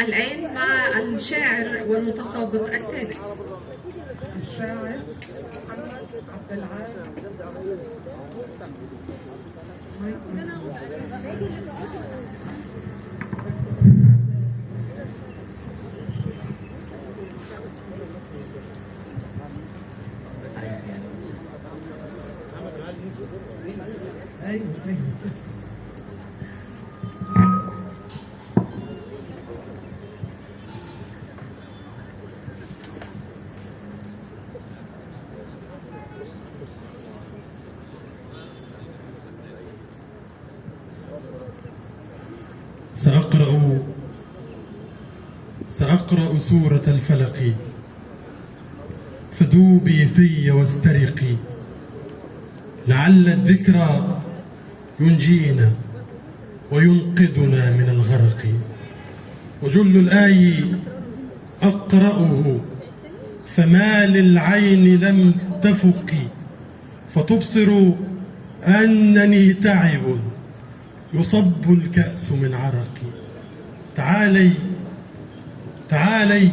الآن مع الشاعر والمتسابق الثالث. الشاعر محمد عبد العال. سأقرأ سورة الفلق، فذوبي في واسترقي، لعل الذكرى ينجينا وينقذنا من الغرق. وجل الآي أقرأه، فما للعين لم تفق، فتبصر أنني تعب يصب الكأس من عرقي. تعالي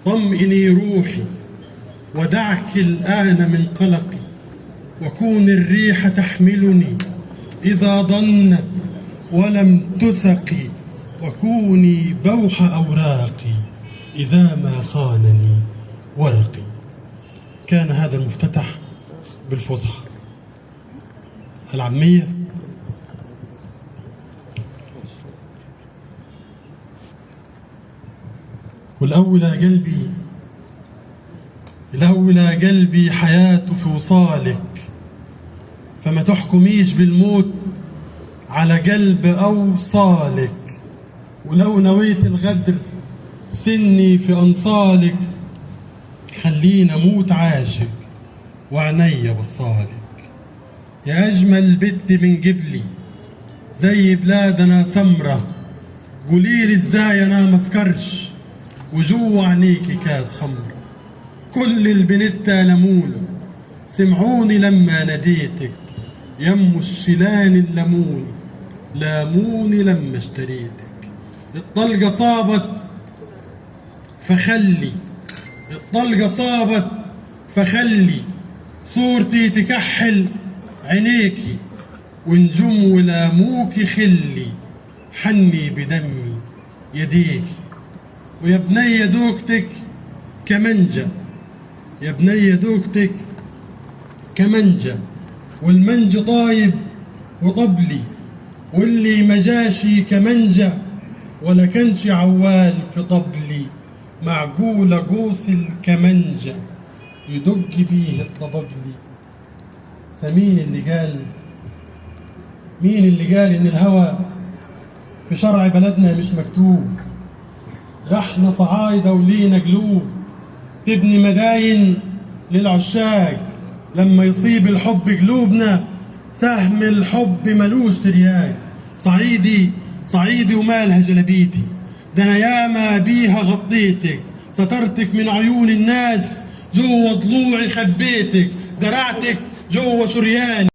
طمئني روحي، ودعك الآن من قلقي، وكون الريح تحملني إذا ضنت ولم تسقي، وكوني بوح أوراقي إذا ما خانني ورقي. كان هذا المفتتح بالفصحى العامية. والأولى قلبي حياته في وصالك، فما تحكميش بالموت على قلب أوصالك. ولو نويت الغدر سني في أنصالك، خلينا موت عاشق وعنيا بصالك. يا أجمل بنت من قبلي زي بلادنا سمرة، قوليلي ازاي أنا مسكرش وجوا عينيكي كاس خمرة. كل البنت لموني سمعوني لما ناديتك، يمو الشلان اللموني لاموني لما اشتريتك. الطلقة صابت فخلي صورتي تكحل عينيكي، ونجم ولاموكي خلي حني بدمي يديكي. ويا بنية دوكتك كمنجة، والمنج طايب وطبلي، واللي مجاشي كمنجة ولا كانش عوال في طبلي. معقولة قوس الكمنجة يدق بيه الطبلي. فمين اللي قال إن الهوى في شرع بلدنا مش مكتوب؟ ده احنا صعايدة ولينا قلوب، تبني مداين للعشاق. لما يصيب الحب قلوبنا سهم الحب ملوش ترياق. صعيدي ومالها جلبيتي، ده انا ياما بيها غطيتك. سترتك من عيون الناس، جوا ضلوعي خبيتك. زرعتك جوا شرياني.